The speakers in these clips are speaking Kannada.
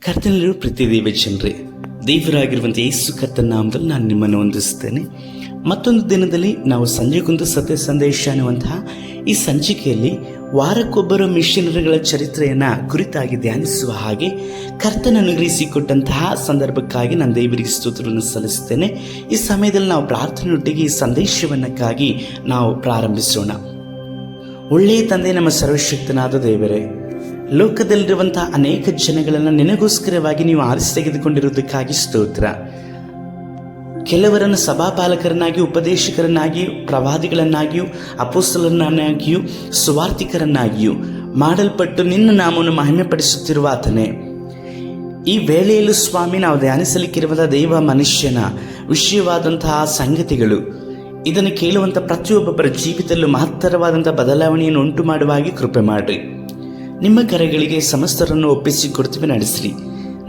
ಕರ್ತನಲ್ಲಿರುವ ಪ್ರೀತಿ ದೇವ ಜನರೇ, ದೇವರಾಗಿರುವಂಥ ಯೇಸು ಕರ್ತನ ನಾಮದಲ್ಲಿ ನಾನು ನಿಮ್ಮನ್ನು ವಂದಿಸುತ್ತೇನೆ. ಮತ್ತೊಂದು ದಿನದಲ್ಲಿ ನಾವು ಸಂಜೆಗೊಂದು ಸತ್ಯ ಸಂದೇಶ ಅನ್ನುವಂತಹ ಈ ಸಂಚಿಕೆಯಲ್ಲಿ ವಾರಕ್ಕೊಬ್ಬರು ಮಿಷನರಿಗಳ ಚರಿತ್ರೆಯನ್ನು ಕುರಿತಾಗಿ ಧ್ಯಾನಿಸುವ ಹಾಗೆ ಕರ್ತನ ಅನುಗ್ರಹಿಸಿಕೊಟ್ಟಂತಹ ಸಂದರ್ಭಕ್ಕಾಗಿ ನಾನು ದೇವರಿಗೆ ಸ್ತೋತ್ರವನ್ನು ಸಲ್ಲಿಸುತ್ತೇನೆ. ಈ ಸಮಯದಲ್ಲಿ ನಾವು ಪ್ರಾರ್ಥನೆಯೊಟ್ಟಿಗೆ ಈ ಸಂದೇಶವನ್ನಕ್ಕಾಗಿ ನಾವು ಪ್ರಾರಂಭಿಸೋಣ. ಒಳ್ಳೆಯ ತಂದೆ, ನಮ್ಮ ಸರ್ವಶಕ್ತನಾದ ದೇವರೇ, ಲೋಕದಲ್ಲಿರುವಂತಹ ಅನೇಕ ಜನಗಳನ್ನು ನಿನಗೋಸ್ಕರವಾಗಿ ನೀವು ಆರಿಸಿ ತೆಗೆದುಕೊಂಡಿರುವುದಕ್ಕಾಗಿ ಸ್ತೋತ್ರ. ಕೆಲವರನ್ನು ಸಭಾಪಾಲಕರನ್ನಾಗಿಯೂ, ಉಪದೇಶಕರನ್ನಾಗಿಯೂ, ಪ್ರವಾದಿಗಳನ್ನಾಗಿಯೂ, ಅಪೊಸ್ತಲರನ್ನಾಗಿಯೂ, ಸುವಾರ್ತಿಕರನ್ನಾಗಿಯೂ ಮಾಡಲ್ಪಟ್ಟು ನಿನ್ನ ನಾಮವನ್ನು ಮಹಿಮೆಪಡಿಸುತ್ತಿರುವ ಆತನೇ, ಈ ವೇಳೆಯಲ್ಲೂ ಸ್ವಾಮಿ ನಾವು ಧ್ಯಾನಿಸಲಿಕ್ಕಿರುವಂಥ ದೈವ ಮನುಷ್ಯನ ವಿಷಯವಾದಂತಹ ಸಂಗತಿಗಳು ಇದನ್ನು ಕೇಳುವಂಥ ಪ್ರತಿಯೊಬ್ಬೊಬ್ಬರ ಜೀವಿತದಲ್ಲೂ ಮಹತ್ತರವಾದಂಥ ಬದಲಾವಣೆಯನ್ನು ಉಂಟು ಮಾಡುವ ಹಾಗೆ ಕೃಪೆ ಮಾಡಿರಿ. ನಿಮ್ಮ ಕರೆಗಳಿಗೆ ಸಮಸ್ತರನ್ನು ಒಪ್ಪಿಸಿಕೊಡ್ತೀವಿ, ನಡೆಸಿರಿ.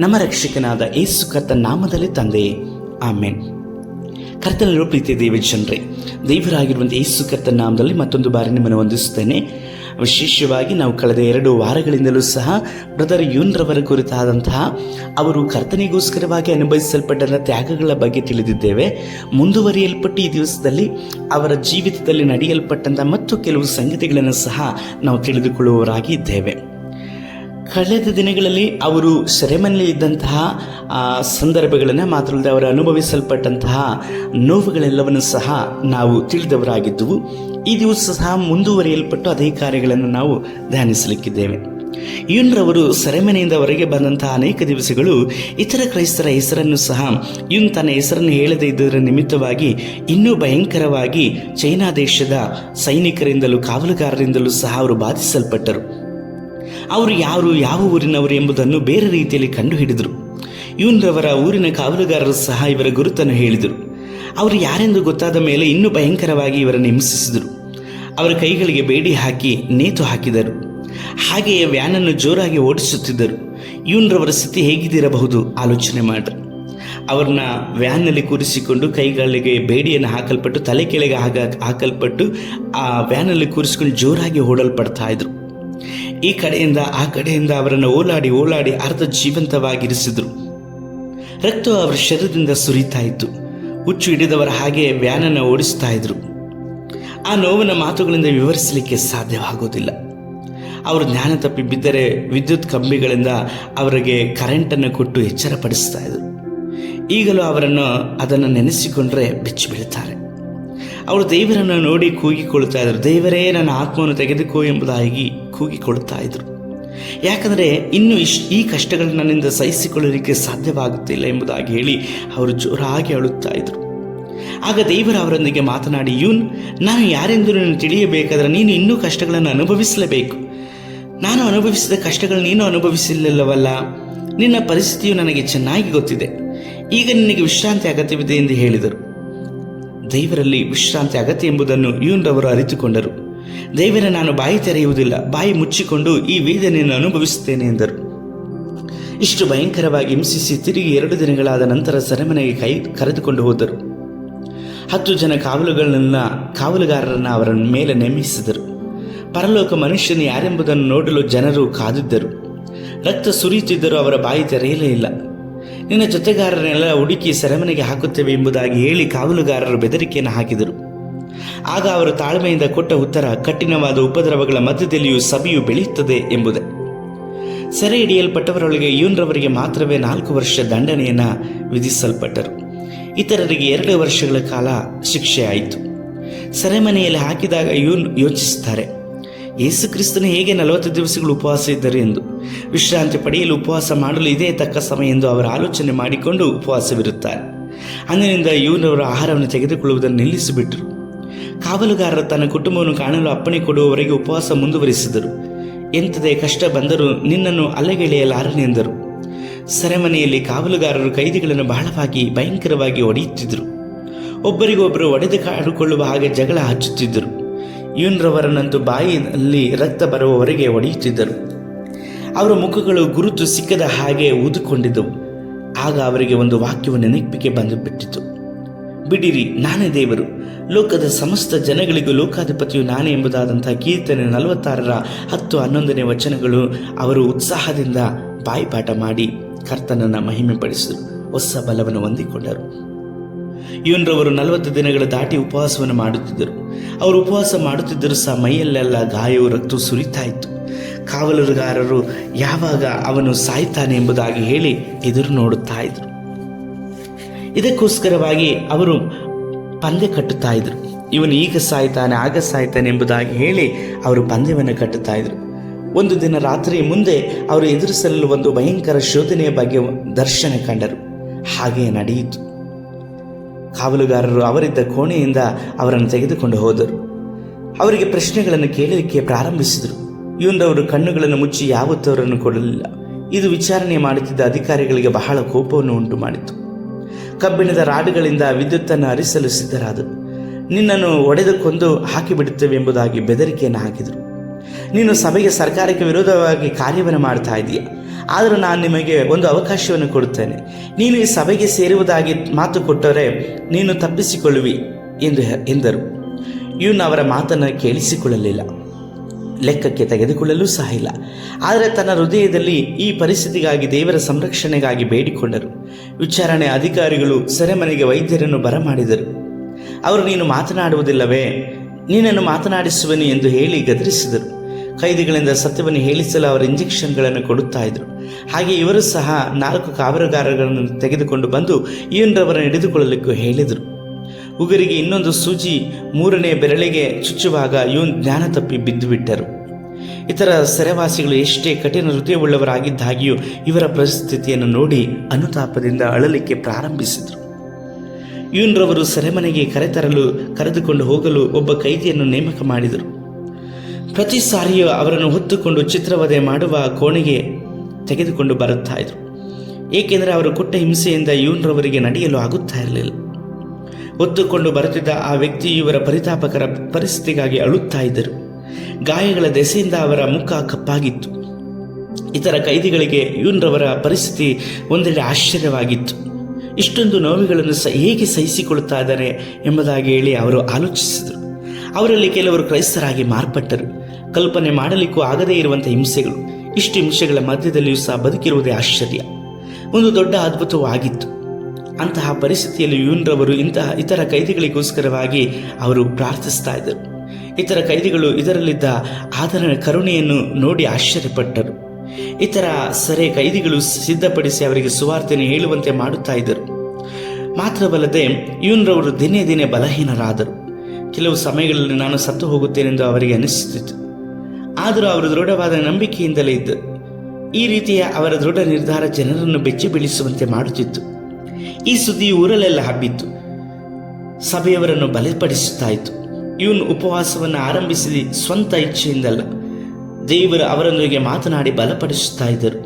ನಮ್ಮ ರಕ್ಷಕನಾದ ಯೇಸು ಕರ್ತನ ನಾಮದಲ್ಲಿ ತಂದೆಯೇ, ಆಮೇನ್. ಕರ್ತನಲ್ಲಿರುವ ಪ್ರೀತಿಯ ದೇವ ಜನರೇ, ದೇವರಾಗಿರುವಂಥ ಯೇಸು ಕರ್ತನ ನಾಮದಲ್ಲಿ ಮತ್ತೊಂದು ಬಾರಿ ನಿಮ್ಮನ್ನು ವಂದಿಸುತ್ತೇನೆ. ವಿಶೇಷವಾಗಿ ನಾವು ಕಳೆದ 2 ವಾರಗಳಿಂದಲೂ ಸಹ ಬ್ರದರ್ ಯೂನ್ರವರ ಕುರಿತಾದಂತಹ ಅವರು ಕರ್ತನಿಗೋಸ್ಕರವಾಗಿ ಅನುಭವಿಸಲ್ಪಟ್ಟಂಥ ತ್ಯಾಗಗಳ ಬಗ್ಗೆ ತಿಳಿದಿದ್ದೇವೆ. ಮುಂದುವರಿಯಲ್ಪಟ್ಟು ಈ ದಿವಸದಲ್ಲಿ ಅವರ ಜೀವಿತದಲ್ಲಿ ನಡೆಯಲ್ಪಟ್ಟಂಥ ಮತ್ತು ಕೆಲವು ಸಂಗತಿಗಳನ್ನು ಸಹ ನಾವು ತಿಳಿದುಕೊಳ್ಳುವವರಾಗಿ ಇದ್ದೇವೆ. ಕಳೆದ ದಿನಗಳಲ್ಲಿ ಅವರು ಸೆರೆಮನೆಯಲ್ಲಿ ಇದ್ದಂತಹ ಸಂದರ್ಭಗಳನ್ನು ಮಾತ್ರವಲ್ಲದೆ ಅವರು ಅನುಭವಿಸಲ್ಪಟ್ಟಂತಹ ನೋವುಗಳೆಲ್ಲವನ್ನು ಸಹ ನಾವು ತಿಳಿದವರಾಗಿದ್ದವು. ಈ ದಿವಸ ಸಹ ಮುಂದುವರಿಯಲ್ಪಟ್ಟು ಅದೇ ಕಾರ್ಯಗಳನ್ನು ನಾವು ಧ್ಯಾನಿಸಲಿಕ್ಕಿದ್ದೇವೆ. ಯೂನ್ರವರು ಸೆರೆಮನೆಯಿಂದ ಹೊರಗೆ ಬಂದಂತಹ ಅನೇಕ ದಿವಸಗಳು ಇತರ ಕ್ರೈಸ್ತರ ಹೆಸರನ್ನು ಸಹ ಯೂನ್ ತನ್ನ ಹೆಸರನ್ನು ಹೇಳದೇ ಇದ್ದುದರ ನಿಮಿತ್ತವಾಗಿ ಇನ್ನೂ ಭಯಂಕರವಾಗಿ ಚೈನಾ ದೇಶದ ಸೈನಿಕರಿಂದಲೂ ಕಾವಲುಗಾರರಿಂದಲೂ ಸಹ ಅವರು ಬಾಧಿಸಲ್ಪಟ್ಟರು. ಅವರು ಯಾವ ಊರಿನವರು ಎಂಬುದನ್ನು ಬೇರೆ ರೀತಿಯಲ್ಲಿ ಕಂಡುಹಿಡಿದರು. ಯೂನ್ರವರ ಊರಿನ ಕಾವಲುಗಾರರು ಸಹ ಇವರ ಗುರುತನ್ನು ಹೇಳಿದರು. ಅವರು ಯಾರೆಂದು ಗೊತ್ತಾದ ಮೇಲೆ ಇನ್ನೂ ಭಯಂಕರವಾಗಿ ಇವರನ್ನು ಹಿಂಸಿಸಿದರು. ಅವರ ಕೈಗಳಿಗೆ ಬೇಡಿ ಹಾಕಿ ನೇತು ಹಾಕಿದರು. ಹಾಗೆಯೇ ವ್ಯಾನನ್ನು ಜೋರಾಗಿ ಓಡಿಸುತ್ತಿದ್ದರು. ಯೂನ್ರವರ ಸ್ಥಿತಿ ಹೇಗಿದ್ದಿರಬಹುದು ಆಲೋಚನೆ ಮಾಡ್ರಿ. ಅವ್ರನ್ನ ವ್ಯಾನ್ನಲ್ಲಿ ಕೂರಿಸಿಕೊಂಡು ಕೈಗಳಿಗೆ ಬೇಡಿಯನ್ನು ಹಾಕಲ್ಪಟ್ಟು ತಲೆ ಕೆಳಗೆ ಹಾಕಲ್ಪಟ್ಟು ಆ ವ್ಯಾನಲ್ಲಿ ಕೂರಿಸಿಕೊಂಡು ಜೋರಾಗಿ ಓಡಲ್ಪಡ್ತಾ ಇದ್ರು. ಈ ಕಡೆಯಿಂದ ಆ ಕಡೆಯಿಂದ ಅವರನ್ನು ಓಲಾಡಿ ಅರ್ಧ ಜೀವಂತವಾಗಿರಿಸಿದ್ರು. ರಕ್ತ ಅವರ ಶರೀರದಿಂದ ಸುರಿತಾ ಇತ್ತು. ಹುಚ್ಚು ಹಿಡಿದವರ ಹಾಗೆ ವ್ಯಾನನ್ನು ಓಡಿಸ್ತಾ ಇದ್ರು. ಆ ನೋವಿನ ಮಾತುಗಳಿಂದ ವಿವರಿಸಲಿಕ್ಕೆ ಸಾಧ್ಯವಾಗೋದಿಲ್ಲ. ಅವರು ಜ್ಞಾನ ತಪ್ಪಿ ಬಿದ್ದರೆ ವಿದ್ಯುತ್ ಕಂಬಿಗಳಿಂದ ಅವರಿಗೆ ಕರೆಂಟನ್ನು ಕೊಟ್ಟು ಎಚ್ಚರಪಡಿಸ್ತಾ ಇದ್ರು. ಈಗಲೂ ಅವರನ್ನು ಅದನ್ನು ನೆನೆಸಿಕೊಂಡ್ರೆ ಬೆಚ್ಚಿ ಬೀಳುತ್ತಾರೆ. ಅವರು ದೇವರನ್ನು ನೋಡಿ ಕೂಗಿಕೊಳ್ಳುತ್ತಾ ಇದ್ರು. ದೇವರೇ, ನನ್ನ ಆತ್ಮವನ್ನು ತೆಗೆದುಕೋ ಎಂಬುದಾಗಿ ಕೂಗಿಕೊಳ್ಳುತ್ತಾ ಇದ್ರು. ಯಾಕಂದರೆ ಇನ್ನು ಈ ಕಷ್ಟಗಳನ್ನು ನನ್ನಿಂದ ಸಹಿಸಿಕೊಳ್ಳಲಿಕ್ಕೆ ಸಾಧ್ಯವಾಗುತ್ತಿಲ್ಲ ಎಂಬುದಾಗಿ ಹೇಳಿ ಅವರು ಜೋರಾಗಿ ಅಳುತ್ತಾ ಇದ್ರು. ಆಗ ದೇವರು ಅವರೊಂದಿಗೆ ಮಾತನಾಡಿ, ಯೂನ್, ನಾನು ಯಾರೆಂದು ನೀನು ತಿಳಿಯಬೇಕಾದರೆ ನೀನು ಇನ್ನೂ ಕಷ್ಟಗಳನ್ನು ಅನುಭವಿಸಲೇಬೇಕು. ನಾನು ಅನುಭವಿಸಿದ ಕಷ್ಟಗಳು ನೀನು ಅನುಭವಿಸಲಿಲ್ಲವಲ್ಲ. ನಿನ್ನ ಪರಿಸ್ಥಿತಿಯು ನನಗೆ ಚೆನ್ನಾಗಿ ಗೊತ್ತಿದೆ. ಈಗ ನಿನಗೆ ವಿಶ್ರಾಂತಿ ಅಗತ್ಯವಿದೆ ಎಂದು ಹೇಳಿದರು. ದೇವರಲ್ಲಿ ವಿಶ್ರಾಂತಿ ಅಗತ್ಯ ಎಂಬುದನ್ನು ಯೂನ್ರವರು ಅರಿತುಕೊಂಡರು. ದೇವರೇ, ನಾನು ಬಾಯಿ ತೆರೆಯುವುದಿಲ್ಲ, ಬಾಯಿ ಮುಚ್ಚಿಕೊಂಡು ಈ ವೇದನೆಯನ್ನು ಅನುಭವಿಸುತ್ತೇನೆ ಎಂದರು. ಇಷ್ಟು ಭಯಂಕರವಾಗಿ ಹಿಂಸಿಸಿ ತಿರುಗಿ 2 ದಿನಗಳಾದ ನಂತರ ಸೆರೆಮನೆಗೆ ಕರೆದುಕೊಂಡು ಹೋದರು. 10 ಜನ ಕಾವಲುಗಾರರನ್ನು ಅವರ ಮೇಲೆ ನೇಮಿಸಿದರು. ಪರಲೋಕ ಮನುಷ್ಯನು ಯಾರೆಂಬುದನ್ನು ನೋಡಲು ಜನರು ಕಾದಿದ್ದರು. ರಕ್ತ ಸುರಿಯುತ್ತಿದ್ದರೂ ಅವರ ಬಾಯಿ ತೆರೆಯಲೇ ಇಲ್ಲ. ನಿನ್ನ ಜೊತೆಗಾರರನ್ನೆಲ್ಲ ಹುಡುಕಿ ಸೆರೆಮನೆಗೆ ಹಾಕುತ್ತೇವೆ ಎಂಬುದಾಗಿ ಹೇಳಿ ಕಾವಲುಗಾರರು ಬೆದರಿಕೆಯನ್ನು ಹಾಕಿದರು. ಆಗ ಅವರು ತಾಳ್ಮೆಯಿಂದ ಕೊಟ್ಟ ಉತ್ತರ, ಕಠಿಣವಾದ ಉಪದ್ರವಗಳ ಮಧ್ಯದಲ್ಲಿಯೂ ಸಭೆಯು ಬೆಳೆಯುತ್ತದೆ ಎಂಬುದೇ. ಸೆರೆ ಹಿಡಿಯಲ್ಪಟ್ಟವರೊಳಗೆ ಯೂನ್ರವರಿಗೆ ಮಾತ್ರವೇ 4 ವರ್ಷ ದಂಡನೆಯನ್ನು ವಿಧಿಸಲ್ಪಟ್ಟರು. ಇತರರಿಗೆ 2 ವರ್ಷಗಳ ಕಾಲ ಶಿಕ್ಷೆ ಆಯಿತು. ಸೆರೆಮನೆಯಲ್ಲಿ ಹಾಕಿದಾಗ ಯೂನ್ ಯೋಚಿಸುತ್ತಾರೆ, ಯೇಸು ಕ್ರಿಸ್ತನು ಹೇಗೆ 40 ದಿವಸಗಳು ಉಪವಾಸ ಇದ್ದರು ಎಂದು. ವಿಶ್ರಾಂತಿ ಪಡೆಯಲು ಉಪವಾಸ ಮಾಡಲು ಇದೇ ತಕ್ಕ ಸಮಯ ಎಂದು ಅವರು ಆಲೋಚನೆ ಮಾಡಿಕೊಂಡು ಉಪವಾಸವಿರುತ್ತಾರೆ. ಅಂದಿನಿಂದ ಯೂನ್ರವರು ಆಹಾರವನ್ನು ತೆಗೆದುಕೊಳ್ಳುವುದನ್ನು ನಿಲ್ಲಿಸಿಬಿಟ್ಟರು. ಕಾವಲುಗಾರರು ತನ್ನ ಕುಟುಂಬವನ್ನು ಕಾಣಲು ಅಪ್ಪಣೆ ಕೊಡುವವರೆಗೆ ಉಪವಾಸ ಮುಂದುವರಿಸಿದರು. ಎಂಥದೇ ಕಷ್ಟ ಬಂದರೂ ನಿನ್ನನ್ನು ಅಲ್ಲಗೆಳೆಯಲಾರನೆ ಎಂದರು. ಸೆರೆಮನೆಯಲ್ಲಿ ಕಾವಲುಗಾರರು ಕೈದಿಗಳನ್ನು ಬಹಳವಾಗಿ ಭಯಂಕರವಾಗಿ ಹೊಡೆಯುತ್ತಿದ್ದರು. ಒಬ್ಬರಿಗೊಬ್ಬರು ಹೊಡೆದು ಕಾಡಿಕೊಳ್ಳುವ ಹಾಗೆ ಜಗಳ ಹಚ್ಚುತ್ತಿದ್ದರು. ಯೂನ್ರವರನ್ನಂತೂ ಬಾಯಿಯಲ್ಲಿ ರಕ್ತ ಬರುವವರೆಗೆ ಹೊಡೆಯುತ್ತಿದ್ದರು. ಅವರ ಮುಖಗಳು ಗುರುತು ಸಿಕ್ಕದ ಹಾಗೆ ಊದಿಕೊಂಡಿದ್ದವು. ಆಗ ಅವರಿಗೆ ಒಂದು ವಾಕ್ಯವು ನೆನಪಿಗೆ ಬಂದು ಬಿಟ್ಟಿತು. ಬಿಡಿರಿ, ನಾನೇ ದೇವರು, ಲೋಕದ ಸಮಸ್ತ ಜನಗಳಿಗೂ ಲೋಕಾಧಿಪತಿಯು ನಾನೇ ಎಂಬುದಾದಂಥ ಕೀರ್ತನೆ 46 10-11 ವಚನಗಳು ಅವರು ಉತ್ಸಾಹದಿಂದ ಬಾಯಿಪಾಠ ಮಾಡಿ ಕರ್ತನನ್ನು ಮಹಿಮೆಪಡಿಸಿದರು, ಹೊಸ ಬಲವನ್ನು ಹೊಂದಿಕೊಂಡರು. ಇವನರವರು 40 ದಿನಗಳ ದಾಟಿ ಉಪವಾಸವನ್ನು ಮಾಡುತ್ತಿದ್ದರು. ಅವರು ಉಪವಾಸ ಮಾಡುತ್ತಿದ್ದರೂ ಸಹ ಮೈಯಲ್ಲೆಲ್ಲ ಗಾಯವು ರಕ್ತ ಸುರಿತಾ ಇತ್ತು. ಕಾವಲುಗಾರರು ಯಾವಾಗ ಅವನು ಸಾಯ್ತಾನೆ ಎಂಬುದಾಗಿ ಹೇಳಿ ಎದುರು ನೋಡುತ್ತಾ ಇದ್ರು. ಇದಕ್ಕೋಸ್ಕರವಾಗಿ ಅವರು ಪಂದ್ಯ ಕಟ್ಟುತ್ತಾ ಇದ್ರು. ಇವನು ಈಗ ಸಾಯ್ತಾನೆ, ಆಗ ಸಾಯ್ತಾನೆ ಎಂಬುದಾಗಿ ಹೇಳಿ ಅವರು ಪಂದ್ಯವನ್ನು ಕಟ್ಟುತ್ತಾ ಇದ್ರು. ಒಂದು ದಿನ ರಾತ್ರಿ ಮುಂದೆ ಅವರು ಎದುರಿಸಲು ಒಂದು ಭಯಂಕರ ಶೋಧನೆಯ ಬಗ್ಗೆ ದರ್ಶನ ಕಂಡರು. ಹಾಗೆಯೇ ನಡೆಯಿತು. ಕಾವಲುಗಾರರು ಅವರಿದ್ದ ಕೋಣೆಯಿಂದ ಅವರನ್ನು ತೆಗೆದುಕೊಂಡು ಹೋದರು. ಅವರಿಗೆ ಪ್ರಶ್ನೆಗಳನ್ನು ಕೇಳಲಿಕ್ಕೆ ಪ್ರಾರಂಭಿಸಿದರು. ಇವನರವರು ಕಣ್ಣುಗಳನ್ನು ಮುಚ್ಚಿ ಯಾವತ್ತೂ ಅವರನ್ನು ಕೊಡಲಿಲ್ಲ. ಇದು ವಿಚಾರಣೆ ಮಾಡುತ್ತಿದ್ದ ಅಧಿಕಾರಿಗಳಿಗೆ ಬಹಳ ಕೋಪವನ್ನು ಉಂಟು ಮಾಡಿತು. ಕಬ್ಬಿಣದ ರಾಡುಗಳಿಂದ ವಿದ್ಯುತ್ತನ್ನು ಹರಿಸಲು ಸಿದ್ಧರಾದರು. ನಿನ್ನನ್ನು ಒಡೆದು ಕೊಂದು ಹಾಕಿಬಿಡುತ್ತೇವೆ ಎಂಬುದಾಗಿ ಬೆದರಿಕೆಯನ್ನು ಹಾಕಿದರು. ನೀನು ಸಭೆಗೆ, ಸರ್ಕಾರಕ್ಕೆ ವಿರೋಧವಾಗಿ ಕಾರ್ಯವನ್ನು ಮಾಡ್ತಾ ಇದೀಯ. ಆದರೂ ನಾನು ನಿಮಗೆ ಒಂದು ಅವಕಾಶವನ್ನು ಕೊಡುತ್ತೇನೆ. ನೀನು ಈ ಸಭೆಗೆ ಸೇರುವುದಾಗಿ ಮಾತು ಕೊಟ್ಟರೆ ನೀನು ತಪ್ಪಿಸಿಕೊಳ್ಳುವಿ ಎಂದರು. ಇವನು ಅವರ ಮಾತನ್ನು ಕೇಳಿಸಿಕೊಳ್ಳಲಿಲ್ಲ, ಲೆಕ್ಕಕ್ಕೆ ತೆಗೆದುಕೊಳ್ಳಲೂ ಸಹ ಇಲ್ಲ. ಆದರೆ ತನ್ನ ಹೃದಯದಲ್ಲಿ ಈ ಪರಿಸ್ಥಿತಿಗಾಗಿ ದೇವರ ಸಂರಕ್ಷಣೆಗಾಗಿ ಬೇಡಿಕೊಂಡರು. ವಿಚಾರಣೆ ಅಧಿಕಾರಿಗಳು ಸೆರೆಮನೆಗೆ ವೈದ್ಯರನ್ನು ಬರಮಾಡಿದರು. ಅವರು ನೀನು ಮಾತನಾಡುವುದಿಲ್ಲವೇ, ನೀನನ್ನು ಮಾತನಾಡಿಸುವನು ಎಂದು ಹೇಳಿ ಗದರಿಸಿದರು. ಕೈದಿಗಳಿಂದ ಸತ್ಯವನ್ನು ಹೇಳಿಸಲು ಅವರು ಇಂಜೆಕ್ಷನ್ಗಳನ್ನು ಕೊಡುತ್ತಾ ಇದ್ರು. ಹಾಗೆ ಇವರು ಸಹ 4 ಕಾವಲುಗಾರರನ್ನು ತೆಗೆದುಕೊಂಡು ಬಂದು ಇವನರವರನ್ನು ಹಿಡಿದುಕೊಳ್ಳಲಿಕ್ಕೆ ಹೇಳಿದರು. ಉಗುರಿಗೆ ಇನ್ನೊಂದು ಸೂಜಿ 3ನೇ ಬೆರಳಿಗೆ ಚುಚ್ಚುವಾಗ ಇವನು ಜ್ಞಾನ ತಪ್ಪಿ ಬಿದ್ದು ಬಿಟ್ಟರು. ಇತರ ಸೆರೆವಾಸಿಗಳು ಎಷ್ಟೇ ಕಠಿಣ ಹೃದಯವುಳ್ಳವರಾಗಿದ್ದಾಗಿಯೂ ಇವರ ಪರಿಸ್ಥಿತಿಯನ್ನು ನೋಡಿ ಅನುತಾಪದಿಂದ ಅಳಲಿಕ್ಕೆ ಪ್ರಾರಂಭಿಸಿದರು. ಇವನರವರು ಸೆರೆಮನೆಗೆ ಕರೆದುಕೊಂಡು ಹೋಗಲು ಒಬ್ಬ ಕೈದಿಯನ್ನು ನೇಮಕ ಮಾಡಿದರು. ಪ್ರತಿ ಸಾರಿಯೂ ಅವರನ್ನು ಹೊತ್ತುಕೊಂಡು ಚಿತ್ರವಧೆ ಮಾಡುವ ಕೋಣೆಗೆ ತೆಗೆದುಕೊಂಡು ಬರುತ್ತಾ ಇದ್ರು. ಏಕೆಂದರೆ ಅವರು ಕೊಟ್ಟ ಹಿಂಸೆಯಿಂದ ಇವನರವರಿಗೆ ನಡೆಯಲು ಆಗುತ್ತಾ ಇರಲಿಲ್ಲ. ಹೊತ್ತುಕೊಂಡು ಬರುತ್ತಿದ್ದ ಆ ವ್ಯಕ್ತಿ ಇವರ ಪರಿತಾಪಕರ ಪರಿಸ್ಥಿತಿಗಾಗಿ ಅಳುತ್ತಾ ಇದ್ದರು. ಗಾಯಗಳ ದೆಸೆಯಿಂದ ಅವರ ಮುಖ ಕಪ್ಪಾಗಿತ್ತು. ಇತರ ಕೈದಿಗಳಿಗೆ ಇವನರವರ ಪರಿಸ್ಥಿತಿ ಒಂದೆಡೆ ಆಶ್ಚರ್ಯವಾಗಿತ್ತು. ಇಷ್ಟೊಂದು ನೋವುಗಳನ್ನು ಹೇಗೆ ಸಹಿಸಿಕೊಳ್ಳುತ್ತಾ ಇದ್ದಾರೆ ಎಂಬುದಾಗಿ ಹೇಳಿ ಅವರು ಆಲೋಚಿಸಿದರು. ಅವರಲ್ಲಿ ಕೆಲವರು ಕ್ರೈಸ್ತರಾಗಿ ಮಾರ್ಪಟ್ಟರು. ಕಲ್ಪನೆ ಮಾಡಲಿಕ್ಕೂ ಆಗದೇ ಇರುವಂಥ ಹಿಂಸೆಗಳು. ಇಷ್ಟು ಹಿಂಸೆಗಳ ಮಧ್ಯದಲ್ಲಿಯೂ ಸಹ ಬದುಕಿರುವುದೇ ಆಶ್ಚರ್ಯ, ಒಂದು ದೊಡ್ಡ ಅದ್ಭುತವಾಗಿತ್ತು. ಅಂತಹ ಪರಿಸ್ಥಿತಿಯಲ್ಲಿ ಇವನರವರು ಇತರ ಕೈದಿಗಳಿಗೋಸ್ಕರವಾಗಿ ಅವರು ಪ್ರಾರ್ಥಿಸ್ತಾ ಇದ್ದರು. ಇತರ ಕೈದಿಗಳು ಇದರಲ್ಲಿದ್ದ ಆದರಣ ಕರುಣೆಯನ್ನು ನೋಡಿ ಆಶ್ಚರ್ಯಪಟ್ಟರು. ಇತರ ಸೆರೆ ಕೈದಿಗಳು ಸಿದ್ಧಪಡಿಸಿ ಅವರಿಗೆ ಸುವಾರ್ತೆಯನ್ನು ಹೇಳುವಂತೆ ಮಾಡುತ್ತಾ ಇದ್ದರು. ಮಾತ್ರವಲ್ಲದೆ ಇವನರವರು ದಿನೇ ದಿನೇ ಬಲಹೀನರಾದರು. ಕೆಲವು ಸಮಯಗಳಲ್ಲಿ ನಾನು ಸತ್ತು ಹೋಗುತ್ತೇನೆಂದು ಅವರಿಗೆ ಅನಿಸುತ್ತಿತ್ತು. ಆದರೂ ಅವರು ದೃಢವಾದ ನಂಬಿಕೆಯಿಂದಲೇ ಇದ್ದರು. ಈ ರೀತಿಯ ಅವರ ದೃಢ ನಿರ್ಧಾರ ಜನರನ್ನು ಬೆಚ್ಚಿ ಬೀಳಿಸುವಂತೆ ಮಾಡುತ್ತಿತ್ತು. ಈ ಸುದ್ದಿ ಊರಲ್ಲೆಲ್ಲ ಹಬ್ಬಿತ್ತು. ಸಭೆಯವರನ್ನು ಬಲಪಡಿಸುತ್ತಾ ಇತ್ತು. ಇವನು ಉಪವಾಸವನ್ನು ಆರಂಭಿಸಿ ಸ್ವಂತ ಇಚ್ಛೆಯಿಂದಲ್ಲ, ದೇವರು ಅವರೊಂದಿಗೆ ಮಾತನಾಡಿ ಬಲಪಡಿಸುತ್ತಾ ಇದ್ದರು.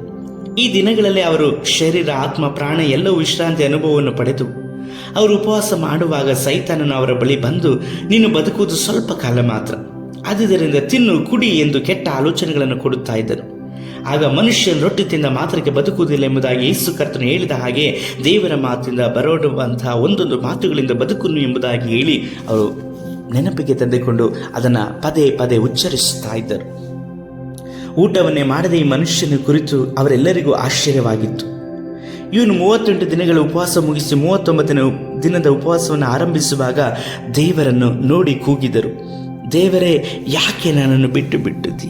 ಈ ದಿನಗಳಲ್ಲಿ ಅವರು ಶರೀರ, ಆತ್ಮ, ಪ್ರಾಣ ಎಲ್ಲವೂ ವಿಶ್ರಾಂತಿ ಅನುಭವವನ್ನು ಪಡೆದು ಅವರು ಉಪವಾಸ ಮಾಡುವಾಗ ಸೈತಾನನು ಅವರ ಬಳಿ ಬಂದು, ನೀನು ಬದುಕುವುದು ಸ್ವಲ್ಪ ಕಾಲ ಮಾತ್ರ, ಆದ್ದರಿಂದ ತಿನ್ನು, ಕುಡಿ ಎಂದು ಕೆಟ್ಟ ಆಲೋಚನೆಗಳನ್ನು ಕೊಡುತ್ತಾ ಇದ್ದರು. ಆಗ ಮನುಷ್ಯನ ರೊಟ್ಟಿ ತಿಂದ ಮಾತ್ರಕ್ಕೆ ಬದುಕುವುದಿಲ್ಲ ಎಂಬುದಾಗಿ ಯೇಸು ಕರ್ತನು ಹೇಳಿದ ಹಾಗೆ ದೇವರ ಮಾತಿಂದ ಬರೋಡುವಂತಹ ಒಂದೊಂದು ಮಾತುಗಳಿಂದ ಬದುಕುನು ಎಂಬುದಾಗಿ ಹೇಳಿ ಅವರು ನೆನಪಿಗೆ ತಂದುಕೊಂಡು ಅದನ್ನು ಪದೇ ಪದೇ ಉಚ್ಚರಿಸುತ್ತಾ ಇದ್ದರು. ಊಟವನ್ನೇ ಮಾಡದೆ ಈ ಮನುಷ್ಯನ ಕುರಿತು ಅವರೆಲ್ಲರಿಗೂ ಆಶ್ಚರ್ಯವಾಗಿತ್ತು. ಇವನು 38 ದಿನಗಳ ಉಪವಾಸ ಮುಗಿಸಿ 39ನೇ ದಿನದ ಉಪವಾಸವನ್ನು ಆರಂಭಿಸುವಾಗ ದೇವರನ್ನು ನೋಡಿ ಕೂಗಿದರು, ದೇವರೇ, ಯಾಕೆ ನನ್ನನ್ನು ಬಿಟ್ಟಿದ್ದಿ?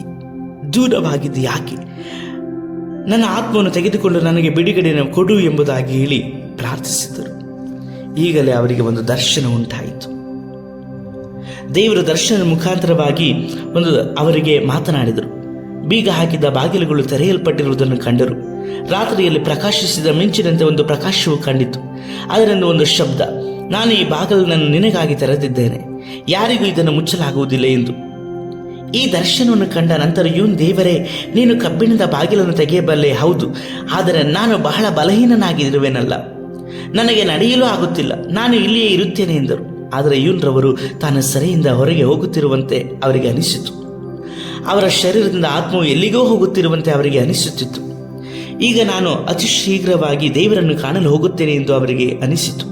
ದೂರವಾಗಿದ್ದು ಯಾಕೆ? ನನ್ನ ಆತ್ಮವನ್ನು ತೆಗೆದುಕೊಂಡು ನನಗೆ ಬಿಡುಗಡೆಯನ್ನು ಕೊಡು ಎಂಬುದಾಗಿ ಹೇಳಿ ಪ್ರಾರ್ಥಿಸಿದರು. ಈಗಲೇ ಅವರಿಗೆ ಒಂದು ದರ್ಶನ ಉಂಟಾಯಿತು. ದೇವರ ದರ್ಶನದ ಮುಖಾಂತರವಾಗಿ ಅವರಿಗೆ ಮಾತನಾಡಿದರು. ಬೀಗ ಹಾಕಿದ ಬಾಗಿಲುಗಳು ತೆರೆಯಲ್ಪಟ್ಟಿರುವುದನ್ನು ಕಂಡರು. ರಾತ್ರಿಯಲ್ಲಿ ಪ್ರಕಾಶಿಸಿದ ಮಿಂಚಿನಂತೆ ಒಂದು ಪ್ರಕಾಶವು ಕಂಡಿತು. ಅದರಿಂದ ಒಂದು ಶಬ್ದ, ನಾನು ಈ ಬಾಗಿಲನ್ನು ನಿನಗಾಗಿ ತೆರೆದಿದ್ದೇನೆ, ಯಾರಿಗೂ ಇದನ್ನು ಮುಚ್ಚಲಾಗುವುದಿಲ್ಲ ಎಂದು. ಈ ದರ್ಶನವನ್ನು ಕಂಡ ನಂತರ ಇವನು, ದೇವರೇ, ನೀನು ಕಬ್ಬಿಣದ ಬಾಗಿಲನ್ನು ತೆಗೆಯಬಲ್ಲೆ, ಹೌದು, ಆದರೆ ನಾನು ಬಹಳ ಬಲಹೀನನಾಗಿರುವೆನಲ್ಲ, ನನಗೆ ನಡೆಯಲು ಆಗುತ್ತಿಲ್ಲ, ನಾನು ಇಲ್ಲಿಯೇ ಇರುತ್ತೇನೆ ಎಂದರು. ಆದರೆ ಇವನರವರು ತಾನು ಸೆರೆಯಿಂದ ಹೊರಗೆ ಹೋಗುತ್ತಿರುವಂತೆ ಅವರಿಗೆ ಅನಿಸಿತು. ಅವರ ಶರೀರದಿಂದ ಆತ್ಮವು ಎಲ್ಲಿಗೋ ಹೋಗುತ್ತಿರುವಂತೆ ಅವರಿಗೆ ಅನಿಸುತ್ತಿತ್ತು. ಈಗ ನಾನು ಅತಿ ಶೀಘ್ರವಾಗಿ ದೇವರನ್ನು ಕಾಣಲು ಹೋಗುತ್ತೇನೆ ಎಂದು ಅವರಿಗೆ ಅನಿಸಿತು.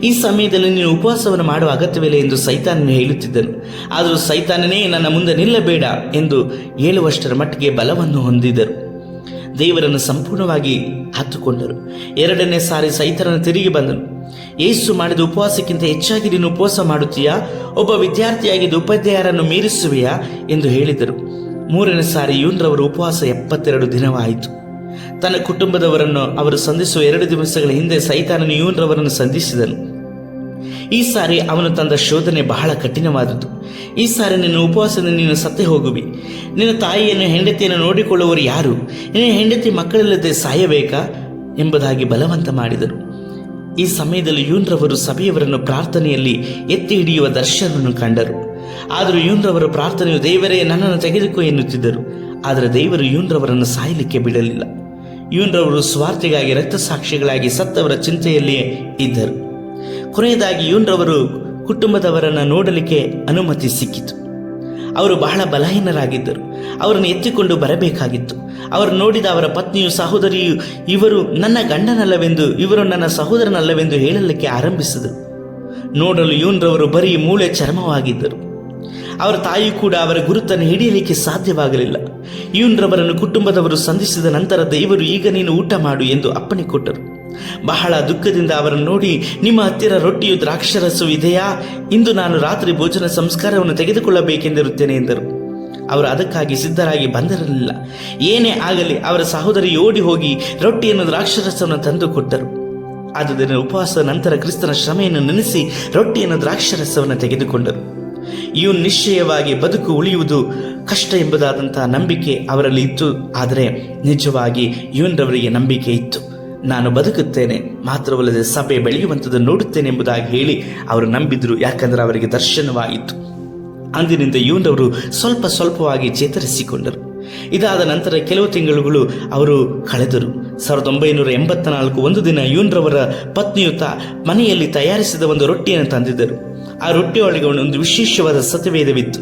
ಈ ಸಮಯದಲ್ಲಿ ನೀನು ಉಪವಾಸವನ್ನು ಮಾಡುವ ಅಗತ್ಯವಿಲ್ಲ ಎಂದು ಸೈತಾನನು ಹೇಳುತ್ತಿದ್ದನು. ಆದರೂ ಸೈತಾನನೇ ನನ್ನ ಮುಂದೆ ನಿಲ್ಲಬೇಡ ಎಂದು ಹೇಳುವಷ್ಟರ ಮಟ್ಟಿಗೆ ಬಲವನ್ನು ಹೊಂದಿದರು. ದೇವರನ್ನು ಸಂಪೂರ್ಣವಾಗಿ ಹತ್ತುಕೊಂಡರು. ಎರಡನೇ ಸಾರಿ ಸೈತಾನನು ತಿರುಗಿ ಬಂದನು. ಯೇಸು ಮಾಡಿದ ಉಪವಾಸಕ್ಕಿಂತ ಹೆಚ್ಚಾಗಿ ನೀನು ಉಪವಾಸ ಮಾಡುತ್ತೀಯಾ? ಒಬ್ಬ ವಿದ್ಯಾರ್ಥಿಯಾಗಿದ್ದು ಉಪಾಧ್ಯಾಯರನ್ನು ಮೀರಿಸುವೆಯಾ ಎಂದು ಹೇಳಿದರು. ಮೂರನೇ ಸಾರಿ ಯೂನ್ರವರ ಉಪವಾಸ 72 ದಿನವಾಯಿತು. ತನ್ನ ಕುಟುಂಬದವರನ್ನು ಅವರು ಸಂಧಿಸುವ 2 ದಿವಸಗಳ ಹಿಂದೆ ಸೈತಾನನು ಯೂನ್ರವರನ್ನು ಸಂಧಿಸಿದನು. ಈ ಸಾರಿ ಅವನು ತಂದ ಶೋಧನೆ ಬಹಳ ಕಠಿಣವಾದದ್ದು. ಈ ಸಾರಿ ನಿನ್ನ ಉಪವಾಸದಿಂದ ನೀನು ಸತ್ತೇ ಹೋಗುವಿ. ನಿನ್ನ ತಾಯಿಯನ್ನು ಹೆಂಡತಿಯನ್ನು ನೋಡಿಕೊಳ್ಳುವವರು ಯಾರು? ನಿನ್ನ ಹೆಂಡತಿ ಮಕ್ಕಳಿಲ್ಲದೆ ಸಾಯಬೇಕಾ ಎಂಬುದಾಗಿ ಬಲವಂತ ಮಾಡಿದರು. ಈ ಸಮಯದಲ್ಲಿ ಯೂನ್ರವರು ಸಭೆಯವರನ್ನು ಪ್ರಾರ್ಥನೆಯಲ್ಲಿ ಎತ್ತಿ ಹಿಡಿಯುವ ದರ್ಶನವನ್ನು ಕಂಡರು. ಆದರೂ ಯೂನ್ರವರ ಪ್ರಾರ್ಥನೆಯು ದೇವರೇ ನನ್ನನ್ನು ತೆಗೆದುಕೋ ಎನ್ನುತ್ತಿದ್ದರು. ಆದರೆ ದೇವರು ಯೂನ್ರವರನ್ನು ಸಾಯಲಿಕ್ಕೆ ಬಿಡಲಿಲ್ಲ. ಯೂನ್ರವರು ಸ್ವಾರ್ಥಿಗಾಗಿ ರಕ್ತಸಾಕ್ಷಿಗಳಾಗಿ ಸತ್ತವರ ಚಿಂತೆಯಲ್ಲಿಯೇ ಇದ್ದರು. ಕೊನೆಯದಾಗಿ ಯೂನ್ರವರು ಕುಟುಂಬದವರನ್ನು ನೋಡಲಿಕ್ಕೆ ಅನುಮತಿ ಸಿಕ್ಕಿತು. ಅವರು ಬಹಳ ಬಲಹೀನರಾಗಿದ್ದರು. ಅವರನ್ನು ಎತ್ತಿಕೊಂಡು ಬರಬೇಕಾಗಿತ್ತು. ಅವರು ನೋಡಿದ ಅವರ ಪತ್ನಿಯು ಸಹೋದರಿಯು ಇವರು ನನ್ನ ಗಂಡನಲ್ಲವೆಂದು, ಇವರು ನನ್ನ ಸಹೋದರನಲ್ಲವೆಂದು ಹೇಳಲಿಕ್ಕೆ ಆರಂಭಿಸಿದರು. ನೋಡಲು ಯೂನ್ರವರು ಬರೀ ಮೂಳೆ ಚರ್ಮವಾಗಿದ್ದರು. ಅವರ ತಾಯಿ ಕೂಡ ಅವರ ಗುರುತನ್ನು ಹಿಡಿಯಲಿಕ್ಕೆ ಸಾಧ್ಯವಾಗಲಿಲ್ಲ. ಯೂನ್ರವರನ್ನು ಕುಟುಂಬದವರು ಸಂಧಿಸಿದ ನಂತರ ದೇವರು ಈಗ ನೀನು ಊಟ ಮಾಡು ಎಂದು ಅಪ್ಪಣೆ ಕೊಟ್ಟರು. ಬಹಳ ದುಃಖದಿಂದ ಅವರನ್ನು ನೋಡಿ, ನಿಮ್ಮ ಹತ್ತಿರ ರೊಟ್ಟಿಯು ದ್ರಾಕ್ಷರಸವು ಇದೆಯಾ? ಇಂದು ನಾನು ರಾತ್ರಿ ಭೋಜನ ಸಂಸ್ಕಾರವನ್ನು ತೆಗೆದುಕೊಳ್ಳಬೇಕೆಂದಿರುತ್ತೇನೆ ಎಂದರು. ಅವರು ಅದಕ್ಕಾಗಿ ಸಿದ್ಧರಾಗಿ ಬಂದಿರಲಿಲ್ಲ. ಏನೇ ಆಗಲಿ ಅವರ ಸಹೋದರಿ ಓಡಿ ಹೋಗಿ ರೊಟ್ಟಿಯನ್ನು ದ್ರಾಕ್ಷರಸವನ್ನು ತಂದು ಕೊಟ್ಟರು. ಆದುದರಿಂದ ಉಪವಾಸದ ನಂತರ ಕ್ರಿಸ್ತನ ಶ್ರಮೆಯನ್ನು ನೆನೆಸಿ ರೊಟ್ಟಿಯನ್ನು ದ್ರಾಕ್ಷರಸವನ್ನು ತೆಗೆದುಕೊಂಡರು. ಇವು ನಿಶ್ಚಯವಾಗಿ ಬದುಕು ಉಳಿಯುವುದು ಕಷ್ಟ ಎಂಬುದಾದಂತಹ ನಂಬಿಕೆ ಅವರಲ್ಲಿ ಇತ್ತು. ಆದರೆ ನಿಜವಾಗಿ ಯೂನ್ರವರಿಗೆ ನಂಬಿಕೆ ಇತ್ತು. ನಾನು ಬದುಕುತ್ತೇನೆ, ಮಾತ್ರವಲ್ಲದೆ ಸಭೆ ಬೆಳೆಯುವಂಥದ್ದು ನೋಡುತ್ತೇನೆ ಎಂಬುದಾಗಿ ಹೇಳಿ ಅವರು ನಂಬಿದ್ರು. ಯಾಕಂದರೆ ಅವರಿಗೆ ದರ್ಶನವಾಯಿತು. ಅಂದಿನಿಂದ ಯೂನ್ರವರು ಸ್ವಲ್ಪವಾಗಿ ಚೇತರಿಸಿಕೊಂಡರು. ಇದಾದ ನಂತರ ಕೆಲವು ತಿಂಗಳುಗಳು ಅವರು ಕಳೆದರು. 1984 ಒಂದು ದಿನ ಯೂನ್ರವರ ಪತ್ನಿಯು ಮನೆಯಲ್ಲಿ ತಯಾರಿಸಿದ ಒಂದು ರೊಟ್ಟಿಯನ್ನು ತಂದಿದ್ದರು. ಆ ರೊಟ್ಟಿಯೊಳಗೆ ಒಂದು ವಿಶೇಷವಾದ ಸತ್ಯವೇದವಿತ್ತು.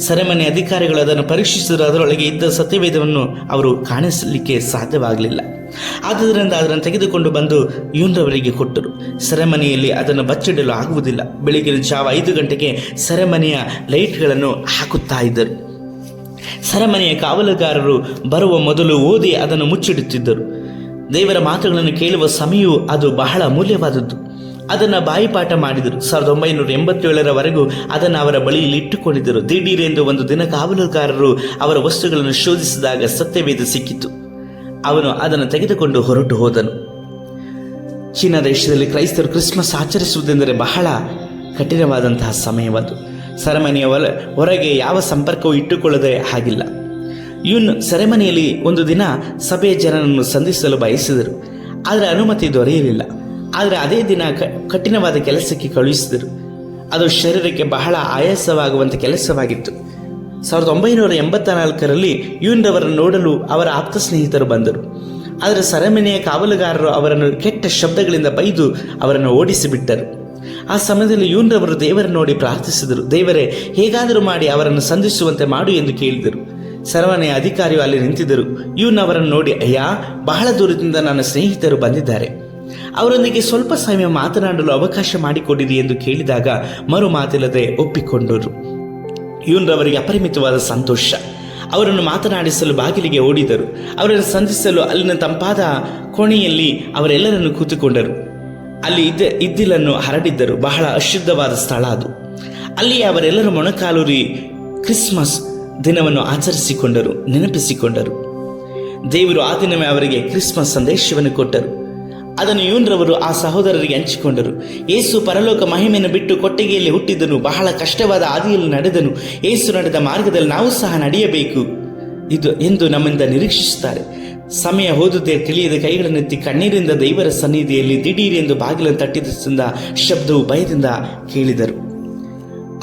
ಸೆರೆಮನೆ ಅಧಿಕಾರಿಗಳು ಅದನ್ನು ಪರೀಕ್ಷಿಸಿದರೂ ಅದರೊಳಗೆ ಇದ್ದ ಸತ್ಯವೇದವನ್ನು ಅವರು ಕಾಣಿಸಲಿಕ್ಕೆ ಸಾಧ್ಯವಾಗಲಿಲ್ಲ. ಆದ್ದರಿಂದ ಅದನ್ನು ತೆಗೆದುಕೊಂಡು ಬಂದು ಯೂನ್ರವರಿಗೆ ಕೊಟ್ಟರು. ಸೆರೆಮನೆಯಲ್ಲಿ ಅದನ್ನು ಬಚ್ಚಿಡಲು ಆಗುವುದಿಲ್ಲ. ಬೆಳಗಿನ ಜಾವ 5 ಗಂಟೆಗೆ ಸೆರೆಮನೆಯ ಲೈಟ್ಗಳನ್ನು ಹಾಕುತ್ತಾ ಇದ್ದರು. ಸೆರೆಮನೆಯ ಕಾವಲುಗಾರರು ಬರುವ ಮೊದಲು ಓದಿ ಅದನ್ನು ಮುಚ್ಚಿಡುತ್ತಿದ್ದರು. ದೇವರ ಮಾತುಗಳನ್ನು ಕೇಳುವ ಸಮಯವೂ ಅದು ಬಹಳ ಅಮೂಲ್ಯವಾದದ್ದು. ಅದನ್ನು ಬಾಯಿಪಾಠ ಮಾಡಿದರು. 1987ರವರೆಗೂ ಅದನ್ನು ಅವರ ಬಳಿಯಲ್ಲಿ ಇಟ್ಟುಕೊಂಡಿದ್ದರು. ದಿಢೀರೆಂದು ಒಂದು ದಿನ ಕಾವಲುಗಾರರು ಅವರ ವಸ್ತುಗಳನ್ನು ಶೋಧಿಸಿದಾಗ ಸತ್ಯವೇದ ಸಿಕ್ಕಿತು. ಅವನು ಅದನ್ನು ತೆಗೆದುಕೊಂಡು ಹೊರಟು ಹೋದನು. ಚೀನಾ ದೇಶದಲ್ಲಿ ಕ್ರೈಸ್ತರು ಕ್ರಿಸ್ಮಸ್ ಆಚರಿಸುವುದೆಂದರೆ ಬಹಳ ಕಠಿಣವಾದಂತಹ ಸಮಯವದು. ಸೆರೆಮನೆಯ ಹೊರಗೆ ಯಾವ ಸಂಪರ್ಕವೂ ಇಟ್ಟುಕೊಳ್ಳದೆ ಹಾಗಿಲ್ಲ. ಸೆರೆಮನೆಯಲ್ಲಿ ಒಂದು ದಿನ ಸಭೆಯ ಜನರನ್ನು ಸಂಧಿಸಲು ಬಯಸಿದರು. ಆದರೆ ಅನುಮತಿ ದೊರೆಯಲಿಲ್ಲ. ಆದರೆ ಅದೇ ದಿನ ಕಠಿಣವಾದ ಕೆಲಸಕ್ಕೆ ಕಳುಹಿಸಿದರು. ಅದು ಶರೀರಕ್ಕೆ ಬಹಳ ಆಯಾಸವಾಗುವಂಥ ಕೆಲಸವಾಗಿತ್ತು. 1984ರಲ್ಲಿ ಯೂನ್ರವರನ್ನು ನೋಡಲು ಅವರ ಆಪ್ತ ಸ್ನೇಹಿತರು ಬಂದರು. ಆದರೆ ಸೆರೆಮನೆಯ ಕಾವಲುಗಾರರು ಅವರನ್ನು ಕೆಟ್ಟ ಶಬ್ದಗಳಿಂದ ಬೈದು ಅವರನ್ನು ಓಡಿಸಿಬಿಟ್ಟರು. ಆ ಸಮಯದಲ್ಲಿ ಯೂನ್ರವರು ದೇವರನ್ನು ನೋಡಿ ಪ್ರಾರ್ಥಿಸಿದರು. ದೇವರೇ, ಹೇಗಾದರೂ ಮಾಡಿ ಅವರನ್ನು ಸಂಧಿಸುವಂತೆ ಮಾಡು ಎಂದು ಕೇಳಿದರು. ಸೆರೆಮನೆಯ ಅಧಿಕಾರಿಯು ಅಲ್ಲಿ ನಿಂತಿದ್ದರು. ಅವರನ್ನು ನೋಡಿ, ಅಯ್ಯ, ಬಹಳ ದೂರದಿಂದ ನನ್ನ ಸ್ನೇಹಿತರು ಬಂದಿದ್ದಾರೆ, ಅವರೊಂದಿಗೆ ಸ್ವಲ್ಪ ಸಮಯ ಮಾತನಾಡಲು ಅವಕಾಶ ಮಾಡಿಕೊಡಿರಿ ಎಂದು ಕೇಳಿದಾಗ ಮರು ಮಾತಿಲ್ಲದೆ ಒಪ್ಪಿಕೊಂಡರು. ಯೂನ್ರವರಿಗೆ ಅಪರಿಮಿತವಾದ ಸಂತೋಷ. ಅವರನ್ನು ಮಾತನಾಡಿಸಲು ಬಾಗಿಲಿಗೆ ಓಡಿದರು. ಅವರನ್ನು ಸಂಧಿಸಲು ಅಲ್ಲಿನ ತಂಪಾದ ಕೋಣೆಯಲ್ಲಿ ಅವರೆಲ್ಲರನ್ನು ಕೂತುಕೊಂಡರು. ಅಲ್ಲಿ ಇದ್ದಿಲನ್ನು ಹರಡಿದ್ದರು. ಬಹಳ ಅಶುದ್ಧವಾದ ಸ್ಥಳ ಅದು. ಅಲ್ಲಿ ಅವರೆಲ್ಲರೂ ಮೊಣಕಾಲೂರಿ ಕ್ರಿಸ್ಮಸ್ ದಿನವನ್ನು ಆಚರಿಸಿಕೊಂಡರು, ನೆನಪಿಸಿಕೊಂಡರು. ದೇವರು ಆ ದಿನವೇ ಅವರಿಗೆ ಕ್ರಿಸ್ಮಸ್ ಸಂದೇಶವನ್ನು ಕೊಟ್ಟರು. ಅದನ್ನು ಯೂನ್ರವರು ಆ ಸಹೋದರರಿಗೆ ಹಂಚಿಕೊಂಡರು. ಯೇಸು ಪರಲೋಕ ಮಹಿಮೆಯನ್ನು ಬಿಟ್ಟು ಕೊಟ್ಟಿಗೆಯಲ್ಲಿ ಹುಟ್ಟಿದನು, ಬಹಳ ಕಷ್ಟವಾದ ಹಾದಿಯಲ್ಲಿ ನಡೆದನು. ಯೇಸು ನಡೆದ ಮಾರ್ಗದಲ್ಲಿ ನಾವು ಸಹ ನಡೆಯಬೇಕು ಎಂದು ನಮ್ಮಿಂದ ನಿರೀಕ್ಷಿಸುತ್ತಾರೆ. ಸಮಯ ಹೋದುದೇ ತಿಳಿಯದ ಕೈಗಳನ್ನೆತ್ತಿ ಕಣ್ಣೀರಿಂದ ದೇವರ ಸನ್ನಿಧಿಯಲ್ಲಿ ದಿಢೀರೆಂದು ಬಾಗಿಲನ್ನು ತಟ್ಟಿದ ಶಬ್ದವು ಭಯದಿಂದ ಕೇಳಿದರು.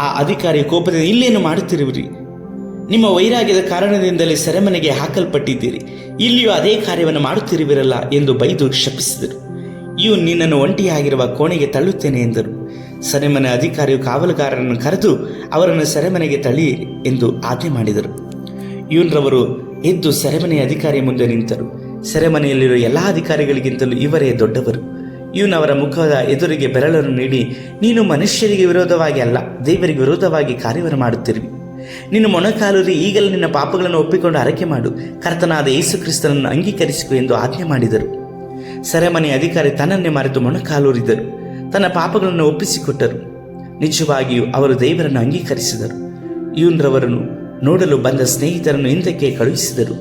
ಆ ಅಧಿಕಾರಿ ಕೋಪದಿಂದ, ಇಲ್ಲೇನು ಮಾಡುತ್ತಿರುವಿರಿ? ನಿಮ್ಮ ವೈರಾಗ್ಯದ ಕಾರಣದಿಂದಲೇ ಸೆರೆಮನೆಗೆ ಹಾಕಲ್ಪಟ್ಟಿದ್ದೀರಿ. ಇಲ್ಲಿಯೂ ಅದೇ ಕಾರ್ಯವನ್ನು ಮಾಡುತ್ತಿರುವಿರಲ್ಲ ಎಂದು ಬೈದು ಶಪಿಸಿದರು. ನಿನ್ನನ್ನು ಒಂಟಿಯಾಗಿರುವ ಕೋಣೆಗೆ ತಳ್ಳುತ್ತೇನೆ ಎಂದರು. ಸೆರೆಮನೆ ಅಧಿಕಾರಿಯು ಕಾವಲುಗಾರರನ್ನು ಕರೆದು ಅವರನ್ನು ಸೆರೆಮನೆಗೆ ತಳ್ಳಿ ಎಂದು ಆಜ್ಞೆ ಮಾಡಿದರು. ಯೂನ್ರವರು ಎದ್ದು ಸೆರೆಮನೆಯ ಅಧಿಕಾರಿಯ ಮುಂದೆ ನಿಂತರು. ಸೆರೆಮನೆಯಲ್ಲಿರುವ ಎಲ್ಲ ಅಧಿಕಾರಿಗಳಿಗಿಂತಲೂ ಇವರೇ ದೊಡ್ಡವರು. ಅವರ ಮುಖದ ಎದುರಿಗೆ ಬೆರಳನ್ನು ನೀಡಿ, ನೀನು ಮನುಷ್ಯರಿಗೆ ವಿರೋಧವಾಗಿ ಅಲ್ಲ, ದೇವರಿಗೆ ವಿರೋಧವಾಗಿ ಕಾರ್ಯವನ್ನು ಮಾಡುತ್ತಿರುವಿ. ನೀನು ಮೊಣಕಾಲೂರಿ ಈಗಲೇ ನಿನ್ನ ಪಾಪಗಳನ್ನು ಒಪ್ಪಿಕೊಂಡು ಅರಕೆ ಮಾಡು, ಕರ್ತನಾದ ಯೇಸು ಕ್ರಿಸ್ತನನ್ನು ಅಂಗೀಕರಿಸಿಕೊ ಎಂದು ಆಜ್ಞೆ ಮಾಡಿದರು. ಸೆರೆಮನೆ ಅಧಿಕಾರಿ ತನ್ನನ್ನೇ ಮರೆತು ಮೊಣಕಾಲೂರಿದರು, ತನ್ನ ಪಾಪಗಳನ್ನು ಒಪ್ಪಿಸಿಕೊಟ್ಟರು. ನಿಜವಾಗಿಯೂ ಅವರು ದೇವರನ್ನು ಅಂಗೀಕರಿಸಿದರು. ಯೂನ್ರವರನ್ನು ನೋಡಲು ಬಂದ ಸ್ನೇಹಿತರನ್ನು ಹಿಂದಕ್ಕೆ ಕಳುಹಿಸಿದರು.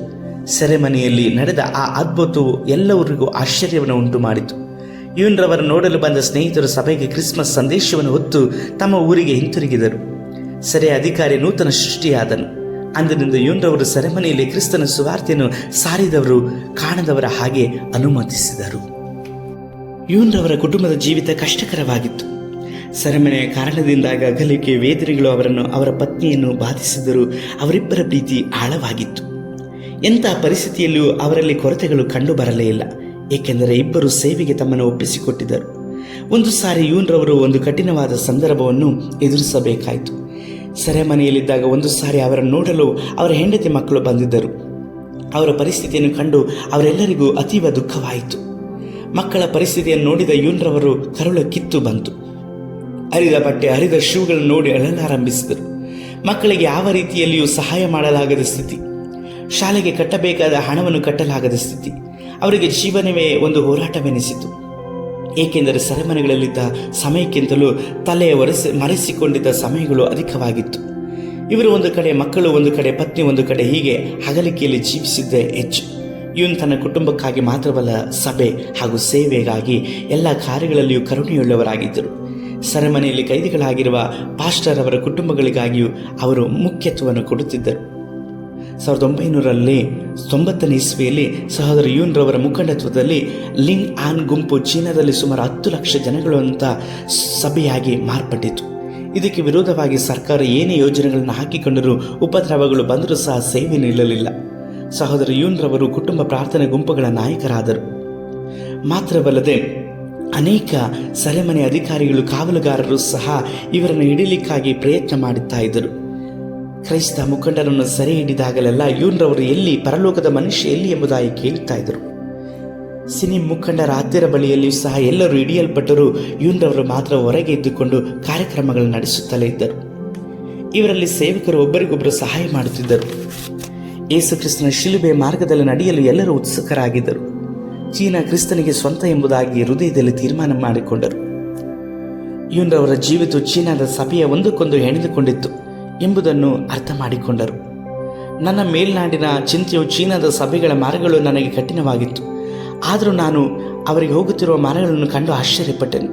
ಸೆರೆಮನೆಯಲ್ಲಿ ನಡೆದ ಆ ಅದ್ಭುತವು ಎಲ್ಲರಿಗೂ ಆಶ್ಚರ್ಯವನ್ನು ಉಂಟು ಮಾಡಿತು. ಯೂನ್ರವರ ನೋಡಲು ಬಂದ ಸ್ನೇಹಿತರು ಸಭೆಗೆ ಕ್ರಿಸ್ಮಸ್ ಸಂದೇಶವನ್ನು ಹೊತ್ತು ತಮ್ಮ ಊರಿಗೆ ಹಿಂತಿರುಗಿದರು. ಸೆರೆ ಅಧಿಕಾರಿ ನೂತನ ಸೃಷ್ಟಿಯಾದನು. ಅಂದಿನಿಂದ ಯೂನ್ರವರು ಸೆರೆಮನೆಯಲ್ಲಿ ಕ್ರಿಸ್ತನ ಸುವಾರ್ತೆಯನ್ನು ಸಾರಿದವರು ಕಾಣದವರ ಹಾಗೆ ಅನುಮತಿಸಿದರು. ಯೂನ್ರವರ ಕುಟುಂಬದ ಜೀವಿತ ಕಷ್ಟಕರವಾಗಿತ್ತು. ಸೆರೆಮನೆಯ ಕಾರಣದಿಂದಾಗಿ ಅಗಲಿಕೆ ವೇದನೆಗಳು ಅವರನ್ನು, ಅವರ ಪತ್ನಿಯನ್ನು ಬಾಧಿಸಿದರೂ ಅವರಿಬ್ಬರ ಪ್ರೀತಿ ಆಳವಾಗಿತ್ತು. ಎಂಥ ಪರಿಸ್ಥಿತಿಯಲ್ಲಿಯೂ ಅವರಲ್ಲಿ ಕೊರತೆಗಳು ಕಂಡು ಬರಲೇ ಇಲ್ಲ, ಏಕೆಂದರೆ ಇಬ್ಬರು ಸೇವೆಗೆ ತಮ್ಮನ್ನು ಒಪ್ಪಿಸಿಕೊಟ್ಟಿದ್ದರು. ಒಂದು ಸಾರಿ ಯೂನ್ರವರು ಒಂದು ಕಠಿಣವಾದ ಸಂದರ್ಭವನ್ನು ಎದುರಿಸಬೇಕಾಯಿತು. ಸೆರೆಮನೆಯಲ್ಲಿದ್ದಾಗ ಒಂದು ಸಾರಿ ಅವರನ್ನು ನೋಡಲು ಅವರ ಹೆಂಡತಿ ಮಕ್ಕಳು ಬಂದಿದ್ದರು. ಅವರ ಪರಿಸ್ಥಿತಿಯನ್ನು ಕಂಡು ಅವರೆಲ್ಲರಿಗೂ ಅತೀವ ದುಃಖವಾಯಿತು. ಮಕ್ಕಳ ಪರಿಸ್ಥಿತಿಯನ್ನು ನೋಡಿದ ಯೂನ್ರವರು ಕರುಳ ಕಿತ್ತು ಬಂತು. ಹರಿದ ಬಟ್ಟೆ, ಹರಿದ ಶೂಗಳನ್ನು ನೋಡಿ ಅಳಲಾರಂಭಿಸಿದರು. ಮಕ್ಕಳಿಗೆ ಯಾವ ರೀತಿಯಲ್ಲಿಯೂ ಸಹಾಯ ಮಾಡಲಾಗದ ಸ್ಥಿತಿ, ಶಾಲೆಗೆ ಕಟ್ಟಬೇಕಾದ ಹಣವನ್ನು ಕಟ್ಟಲಾಗದ ಸ್ಥಿತಿ. ಅವರಿಗೆ ಜೀವನವೇ ಒಂದು ಹೋರಾಟವೆನಿಸಿತು. ಏಕೆಂದರೆ ಸೆರೆಮನೆಗಳಲ್ಲಿದ್ದ ಸಮಯಕ್ಕಿಂತಲೂ ತಲೆ ಮರೆಸಿಕೊಂಡಿದ್ದ ಸಮಯಗಳು ಅಧಿಕವಾಗಿತ್ತು. ಇವರು ಒಂದು ಕಡೆ, ಮಕ್ಕಳು ಒಂದು ಕಡೆ, ಪತ್ನಿ ಒಂದು ಕಡೆ, ಹೀಗೆ ಅಗಲಿಕೆಯಲ್ಲಿ ಜೀವಿಸಿದ್ದೇ ಹೆಚ್ಚು. ಇವನು ತನ್ನ ಕುಟುಂಬಕ್ಕಾಗಿ ಮಾತ್ರವಲ್ಲ, ಸಭೆ ಹಾಗೂ ಸೇವೆಗಾಗಿ ಎಲ್ಲ ಕಾರ್ಯಗಳಲ್ಲಿಯೂ ಕರುಣೆಯುಳ್ಳವರಾಗಿದ್ದರು. ಸೆರೆಮನೆಯಲ್ಲಿ ಕೈದಿಗಳಾಗಿರುವ ಪಾಸ್ಟರ್ ಅವರ ಕುಟುಂಬಗಳಿಗಾಗಿಯೂ ಅವರು ಮುಖ್ಯತ್ವವನ್ನು ಕೊಡುತ್ತಿದ್ದರು. 1990 ಇಸ್ವಿಯಲ್ಲಿ ಸಹೋದರ ಯೂನ್ರವರ ಮುಖಂಡತ್ವದಲ್ಲಿ ಲಿಂಗ್ ಆನ್ ಗುಂಪು ಚೀನಾದಲ್ಲಿ ಸುಮಾರು 10 ಲಕ್ಷ ಜನಗಳುವಂಥ ಸಭೆಯಾಗಿ ಮಾರ್ಪಟ್ಟಿತು. ಇದಕ್ಕೆ ವಿರೋಧವಾಗಿ ಸರ್ಕಾರ ಏನೇ ಯೋಜನೆಗಳನ್ನು ಹಾಕಿಕೊಂಡರೂ, ಉಪದ್ರವಗಳು ಬಂದರೂ ಸಹ ಸೇವೆ ನಿಲ್ಲಲಿಲ್ಲ. ಸಹೋದರ ಯೂನ್ರವರು ಕುಟುಂಬ ಪ್ರಾರ್ಥನೆ ಗುಂಪುಗಳ ನಾಯಕರಾದರು. ಮಾತ್ರವಲ್ಲದೆ ಅನೇಕ ಸೆರೆಮನೆ ಅಧಿಕಾರಿಗಳು, ಕಾವಲುಗಾರರು ಸಹ ಇವರನ್ನು ಹಿಡಿಯಲಿಕ್ಕಾಗಿ ಪ್ರಯತ್ನ ಮಾಡುತ್ತಾ ಇದ್ದರು. ಕ್ರೈಸ್ತ ಮುಖಂಡರನ್ನು ಸೆರೆ ಹಿಡಿದಾಗಲೆಲ್ಲ ಯೂನ್ರವರು ಎಲ್ಲಿ, ಪರಲೋಕದ ಮನುಷ್ಯ ಎಲ್ಲಿ ಎಂಬುದಾಗಿ ಕೇಳುತ್ತಾ ಇದ್ದರು. ಸಿನಿ ಮುಖಂಡರ ಹತ್ತಿರ ಬಳಿಯಲ್ಲಿಯೂ ಸಹ ಎಲ್ಲರೂ ಹಿಡಿಯಲ್ಪಟ್ಟರೂ ಯೂನ್ರವರು ಮಾತ್ರ ಹೊರಗೆ ಇದ್ದುಕೊಂಡು ಕಾರ್ಯಕ್ರಮಗಳನ್ನು ನಡೆಸುತ್ತಲೇ ಇದ್ದರು. ಇವರಲ್ಲಿ ಸೇವಕರು ಒಬ್ಬರಿಗೊಬ್ಬರು ಸಹಾಯ ಮಾಡುತ್ತಿದ್ದರು. ಯೇಸು ಕ್ರಿಸ್ತನ ಶಿಲುಬೆ ಮಾರ್ಗದಲ್ಲಿ ನಡೆಯಲು ಎಲ್ಲರೂ ಉತ್ಸುಕರಾಗಿದ್ದರು. ಚೀನಾ ಕ್ರಿಸ್ತನಿಗೆ ಸ್ವಂತ ಎಂಬುದಾಗಿ ಹೃದಯದಲ್ಲಿ ತೀರ್ಮಾನ ಮಾಡಿಕೊಂಡರು. ಯೂನ್ರವರ ಜೀವಿತ ಚೀನಾದ ಸಭೆಯ ಒಂದಕ್ಕೊಂದು ಹೆಣೆದುಕೊಂಡಿತ್ತು ಎಂಬುದನ್ನು ಅರ್ಥ ಮಾಡಿಕೊಂಡರು. ನನ್ನ ಮೇಲ್ನಾಡಿನ ಚಿಂತೆಯು ಚೀನಾದ ಸಭೆಗಳ ಮಾರ್ಗಗಳು ನನಗೆ ಕಠಿಣವಾಗಿತ್ತು. ಆದರೂ ನಾನು ಅವರಿಗೆ ಹೋಗುತ್ತಿರುವ ಮಾರ್ಗಗಳನ್ನು ಕಂಡು ಆಶ್ಚರ್ಯಪಟ್ಟೆನು.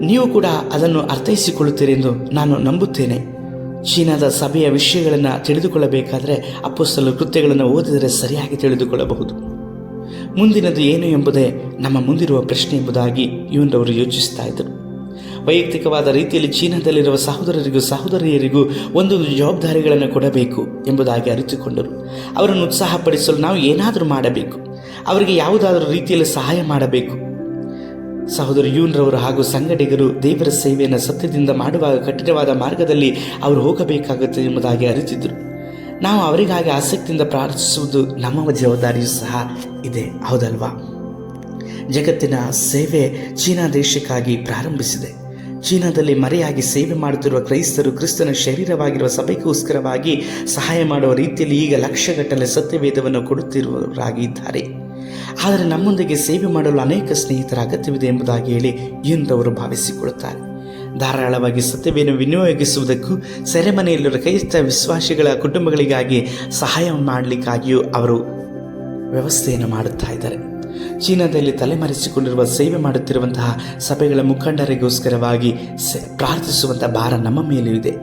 ನೀವು ಕೂಡ ಅದನ್ನು ಅರ್ಥೈಸಿಕೊಳ್ಳುತ್ತೀರೆಂದು ನಾನು ನಂಬುತ್ತೇನೆ. ಚೀನಾದ ಸಭೆಯ ವಿಷಯಗಳನ್ನು ತಿಳಿದುಕೊಳ್ಳಬೇಕಾದರೆ ಅಪೊಸ್ತಲರ ಕೃತ್ಯಗಳನ್ನು ಓದಿದರೆ ಸರಿಯಾಗಿ ತಿಳಿದುಕೊಳ್ಳಬಹುದು. ಮುಂದಿನದು ಏನು ಎಂಬುದೇ ನಮ್ಮ ಮುಂದಿರುವ ಪ್ರಶ್ನೆ ಎಂಬುದಾಗಿ ಯೂನ್ರವರು ಯೋಚಿಸ್ತಾ ಇದ್ದರು. ವೈಯಕ್ತಿಕವಾದ ರೀತಿಯಲ್ಲಿ ಚೀನಾದಲ್ಲಿರುವ ಸಹೋದರರಿಗೂ ಸಹೋದರಿಯರಿಗೂ ಒಂದೊಂದು ಜವಾಬ್ದಾರಿಗಳನ್ನು ಕೊಡಬೇಕು ಎಂಬುದಾಗಿ ಅರಿತುಕೊಂಡರು. ಅವರನ್ನು ಉತ್ಸಾಹಪಡಿಸಲು ನಾವು ಏನಾದರೂ ಮಾಡಬೇಕು, ಅವರಿಗೆ ಯಾವುದಾದರೂ ರೀತಿಯಲ್ಲಿ ಸಹಾಯ ಮಾಡಬೇಕು. ಸಹೋದರ ಯೂನ್ರವರು ಹಾಗೂ ಸಂಗಡಿಗರು ದೇವರ ಸೇವೆಯನ್ನು ಸತ್ಯದಿಂದ ಮಾಡುವಾಗ ಕಠಿಣವಾದ ಮಾರ್ಗದಲ್ಲಿ ಅವರು ಹೋಗಬೇಕಾಗುತ್ತೆ ಎಂಬುದಾಗಿ ಅರಿತಿದ್ದರು. ನಾವು ಅವರಿಗಾಗಿ ಆಸಕ್ತಿಯಿಂದ ಪ್ರಾರ್ಥಿಸುವುದು ನಮ್ಮ ಜವಾಬ್ದಾರಿಯೂ ಸಹ ಇದೆ, ಹೌದಲ್ವಾ? ಜಗತ್ತಿನ ಸೇವೆ ಚೀನಾ ದೇಶಕ್ಕಾಗಿ ಪ್ರಾರಂಭಿಸಿದೆ. ಚೀನಾದಲ್ಲಿ ಮರೆಯಾಗಿ ಸೇವೆ ಮಾಡುತ್ತಿರುವ ಕ್ರೈಸ್ತರು ಕ್ರಿಸ್ತನ ಶರೀರವಾಗಿರುವ ಸಭೆಗೋಸ್ಕರವಾಗಿ ಸಹಾಯ ಮಾಡುವ ರೀತಿಯಲ್ಲಿ ಈಗ ಲಕ್ಷಗಟ್ಟಲೆ ಸತ್ಯವೇದವನ್ನು ಕೊಡುತ್ತಿರುವವರಾಗಿದ್ದಾರೆ. ಆದರೆ ನಮ್ಮೊಂದಿಗೆ ಸೇವೆ ಮಾಡಲು ಅನೇಕ ಸ್ನೇಹಿತರ ಅಗತ್ಯವಿದೆ ಎಂಬುದಾಗಿ ಹೇಳಿ ಯೂನ್ರವರು ಭಾವಿಸಿಕೊಳ್ಳುತ್ತಾರೆ. ಧಾರಾಳವಾಗಿ ಸತ್ಯವೇನು ವಿನಿಯೋಗಿಸುವುದಕ್ಕೂ ಸೆರೆಮನೆಯಲ್ಲಿರುವ ಕ್ರೈಸ್ತ ವಿಶ್ವಾಸಿಗಳ ಕುಟುಂಬಗಳಿಗಾಗಿ ಸಹಾಯ ಮಾಡಲಿಕ್ಕಾಗಿಯೂ ಅವರು ವ್ಯವಸ್ಥೆಯನ್ನು ಮಾಡುತ್ತಾ ಇದ್ದಾರೆ. ಚೀನಾದಲ್ಲಿ ತಲೆಮರೆಸಿಕೊಂಡಿರುವ ಸೇವೆ ಮಾಡುತ್ತಿರುವಂತಹ ಸಭೆಗಳ ಮುಖಂಡರಿಗೋಸ್ಕರವಾಗಿ ಪ್ರಾರ್ಥಿಸುವಂಥ ಭಾರ ನಮ್ಮ ಮೇಲೂ ಇದೆ.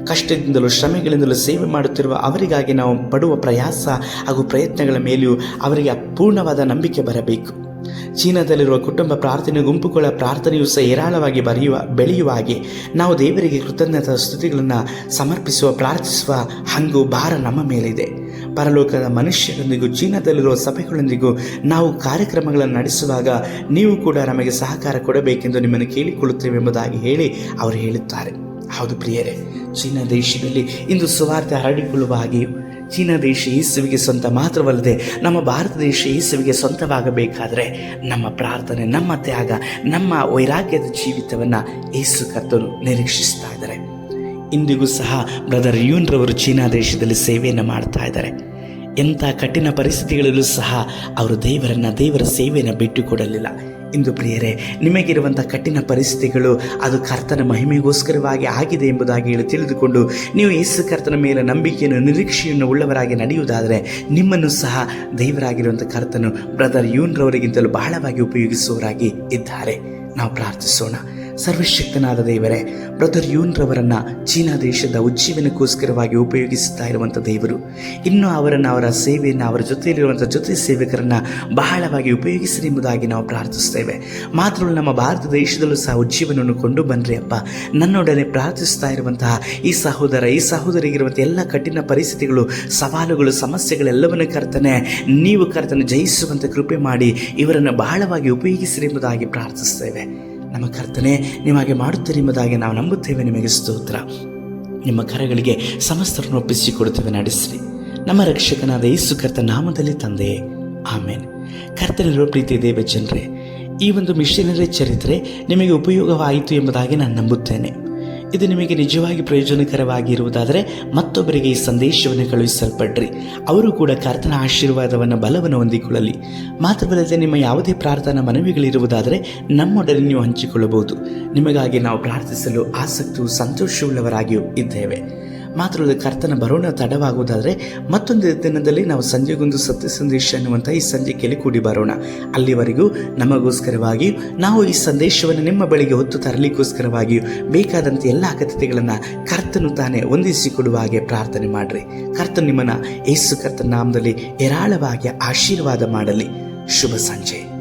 ಕಷ್ಟದಿಂದಲೂ ಶ್ರಮೆಗಳಿಂದಲೂ ಸೇವೆ ಮಾಡುತ್ತಿರುವ ಅವರಿಗಾಗಿ ನಾವು ಪಡುವ ಪ್ರಯಾಸ ಹಾಗೂ ಪ್ರಯತ್ನಗಳ ಮೇಲೆಯೂ ಅವರಿಗೆ ಪೂರ್ಣವಾದ ನಂಬಿಕೆ ಬರಬೇಕು. ಚೀನಾದಲ್ಲಿರುವ ಕುಟುಂಬ ಪ್ರಾರ್ಥನೆ ಗುಂಪುಗಳ ಪ್ರಾರ್ಥನೆಯೂ ಸಹ ಹೇರಾಳವಾಗಿ ಬೆಳೆಯುವ ಹಾಗೆ ನಾವು ದೇವರಿಗೆ ಕೃತಜ್ಞತಾ ಸ್ತುತಿಗಳನ್ನು ಸಮರ್ಪಿಸುವ, ಪ್ರಾರ್ಥಿಸುವ ಹಂಗು ಭಾರ ನಮ್ಮ ಮೇಲಿದೆ. ಪರಲೋಕದ ಮನುಷ್ಯರೊಂದಿಗೂ ಚೀನಾದಲ್ಲಿರುವ ಸಭೆಗಳೊಂದಿಗೂ ನಾವು ಕಾರ್ಯಕ್ರಮಗಳನ್ನು ನಡೆಸುವಾಗ ನೀವು ಕೂಡ ನಮಗೆ ಸಹಕಾರ ಕೊಡಬೇಕೆಂದು ನಿಮ್ಮನ್ನು ಕೇಳಿಕೊಳ್ಳುತ್ತೇವೆ ಎಂಬುದಾಗಿ ಹೇಳಿ ಅವರು ಹೇಳುತ್ತಾರೆ. ಹೌದು ಪ್ರಿಯರೇ, ಚೀನಾ ದೇಶದಲ್ಲಿ ಇಂದು ಸುವಾರ್ತೆ ಹರಡಿಕೊಳ್ಳುವ ಹಾಗೆಯೂ ಚೀನಾ ದೇಶ ಯೇಸುವಿಗೆ ಸ್ವಂತ ಮಾತ್ರವಲ್ಲದೆ ನಮ್ಮ ಭಾರತ ದೇಶ ಯೇಸುವಿಗೆ ಸ್ವಂತವಾಗಬೇಕಾದರೆ ನಮ್ಮ ಪ್ರಾರ್ಥನೆ, ನಮ್ಮ ತ್ಯಾಗ, ನಮ್ಮ ವೈರಾಗ್ಯದ ಜೀವಿತವನ್ನು ಯೇಸು ಕರ್ತನು ನಿರೀಕ್ಷಿಸ್ತಾ ಇದ್ದಾರೆ. ಇಂದಿಗೂ ಸಹ ಬ್ರದರ್ ಯೂನ್ರವರು ಚೀನಾ ದೇಶದಲ್ಲಿ ಸೇವೆಯನ್ನು ಮಾಡ್ತಾ ಇದ್ದಾರೆ. ಎಂಥ ಕಠಿಣ ಪರಿಸ್ಥಿತಿಗಳಲ್ಲೂ ಸಹ ಅವರು ದೇವರ ಸೇವೆಯನ್ನು ಬಿಟ್ಟುಕೊಡಲಿಲ್ಲ. ಇಂದು ಪ್ರಿಯರೇ, ನಿಮಗಿರುವಂಥ ಕಠಿಣ ಪರಿಸ್ಥಿತಿಗಳು ಅದು ಕರ್ತನ ಮಹಿಮೆಗೋಸ್ಕರವಾಗಿ ಆಗಿದೆ ಎಂಬುದಾಗಿ ಹೇಳಿ ತಿಳಿದುಕೊಂಡು ನೀವು ಯೇಸು ಕರ್ತನ ಮೇಲೆ ನಂಬಿಕೆಯನ್ನು ನಿರೀಕ್ಷೆಯನ್ನು ಉಳ್ಳವರಾಗಿ ನಡೆಯುವುದಾದರೆ ನಿಮ್ಮನ್ನು ಸಹ ದೇವರಾಗಿರುವಂಥ ಕರ್ತನು ಬ್ರದರ್ ಯೂನ್ರವರಿಗಿಂತಲೂ ಬಹಳವಾಗಿ ಉಪಯೋಗಿಸುವವರಾಗಿ ಇದ್ದಾರೆ. ನಾವು ಪ್ರಾರ್ಥಿಸೋಣ. ಸರ್ವಶಕ್ತನಾದ ದೇವರೇ, ಬ್ರದರ್ ಯೂನ್ರವರನ್ನು ಚೀನಾ ದೇಶದ ಉಜ್ಜೀವನಕ್ಕೋಸ್ಕರವಾಗಿ ಉಪಯೋಗಿಸುತ್ತಾ ಇರುವಂಥ ದೇವರು, ಇನ್ನೂ ಅವರನ್ನು, ಅವರ ಸೇವೆಯನ್ನು, ಅವರ ಜೊತೆಯಲ್ಲಿರುವಂಥ ಜೊತೆ ಸೇವಕರನ್ನು ಬಹಳವಾಗಿ ಉಪಯೋಗಿಸಿರಿ ಎಂಬುದಾಗಿ ನಾವು ಪ್ರಾರ್ಥಿಸ್ತೇವೆ. ಮಾತ್ರವಲ್ಲ, ನಮ್ಮ ಭಾರತ ದೇಶದಲ್ಲೂ ಸಹ ಉಜ್ಜೀವನವನ್ನು ಕೊಂಡು ಬನ್ನಿರಿ ಅಪ್ಪ. ನನ್ನೊಡನೆ ಪ್ರಾರ್ಥಿಸ್ತಾ ಇರುವಂತಹ ಈ ಸಹೋದರಿಗಿರುವಂಥ ಎಲ್ಲ ಕಠಿಣ ಪರಿಸ್ಥಿತಿಗಳು, ಸವಾಲುಗಳು, ಸಮಸ್ಯೆಗಳೆಲ್ಲವನ್ನು ನೀವು ಕರ್ತನೆ ಜಯಿಸುವಂಥ ಕೃಪೆ ಮಾಡಿ ಇವರನ್ನು ಬಹಳವಾಗಿ ಉಪಯೋಗಿಸಿರಿ ಎಂಬುದಾಗಿ ಪ್ರಾರ್ಥಿಸ್ತೇವೆ. ನಮ್ಮ ಕರ್ತನೆ, ನಿಮಗೆ ಮಾಡುತ್ತೀರಿ ಎಂಬುದಾಗಿ ನಾವು ನಂಬುತ್ತೇವೆ. ನಿಮಗೆ ಸ್ತೋತ್ರ. ನಿಮ್ಮ ಕರಗಳಿಗೆ ಸಮಸ್ತರನ್ನು ಒಪ್ಪಿಸಿಕೊಡುತ್ತೇವೆ, ನಡೆಸಿರಿ. ನಮ್ಮ ರಕ್ಷಕನಾದ ಯೇಸು ಕರ್ತನ ನಾಮದಲ್ಲಿ ತಂದೆಯೇ, ಆಮೇನ್. ಕರ್ತನಿರುವ ಪ್ರೀತಿ ದೇವ ಜನರೇ, ಈ ಒಂದು ಮಿಷನರಿ ಚರಿತ್ರೆ ನಿಮಗೆ ಉಪಯೋಗವಾಯಿತು ಎಂಬುದಾಗಿ ನಾನು ನಂಬುತ್ತೇನೆ. ಇದು ನಿಮಗೆ ನಿಜವಾಗಿ ಪ್ರಯೋಜನಕರವಾಗಿ ಇರುವುದಾದರೆ ಮತ್ತೊಬ್ಬರಿಗೆ ಈ ಸಂದೇಶವನ್ನು ಕಳುಹಿಸಲ್ಪಡ್ರಿ. ಅವರು ಕೂಡ ಕರ್ತನ ಆಶೀರ್ವಾದವನ್ನು, ಬಲವನ್ನು ಹೊಂದಿಕೊಳ್ಳಲಿ. ಮಾತ್ರವಲ್ಲದೆ ನಿಮ್ಮ ಯಾವುದೇ ಪ್ರಾರ್ಥನಾ ಮನವಿಗಳಿರುವುದಾದರೆ ನಮ್ಮೊಡನೆ ನೀವು ಹಂಚಿಕೊಳ್ಳಬಹುದು. ನಿಮಗಾಗಿ ನಾವು ಪ್ರಾರ್ಥಿಸಲು ಆಸಕ್ತಿಯೂ ಸಂತೋಷವುಳ್ಳವರಾಗಿಯೂ ಇದ್ದೇವೆ. ಮಾತ್ರವಲ್ಲದೆ ಕರ್ತನ ಬರೋಣ ತಡವಾಗುವುದಾದರೆ ಮತ್ತೊಂದು ದಿನದಲ್ಲಿ ನಾವು ಸಂಜೆಗೊಂದು ಸತ್ಯ ಸಂದೇಶ ಅನ್ನುವಂಥ ಈ ಸಂಚಿಕೆಯಲ್ಲಿ ಕೂಡಿ ಬರೋಣ. ಅಲ್ಲಿವರೆಗೂ ನಮಗೋಸ್ಕರವಾಗಿಯೂ ನಾವು ಈ ಸಂದೇಶವನ್ನು ನಿಮ್ಮ ಬಳಿಗೆ ಹೊತ್ತು ತರಲಿಕ್ಕೋಸ್ಕರವಾಗಿಯೂ ಬೇಕಾದಂಥ ಎಲ್ಲ ಅಗತ್ಯತೆಗಳನ್ನು ಕರ್ತನು ತಾನೇ ಹೊಂದಿಸಿಕೊಡುವ ಹಾಗೆ ಪ್ರಾರ್ಥನೆ ಮಾಡಿರಿ. ಕರ್ತನು ನಿಮ್ಮನ್ನು ಯೇಸು ಕರ್ತನ ನಾಮದಲ್ಲಿ ಹೇರಾಳವಾಗಿ ಆಶೀರ್ವಾದ ಮಾಡಲಿ. ಶುಭ ಸಂಜೆ.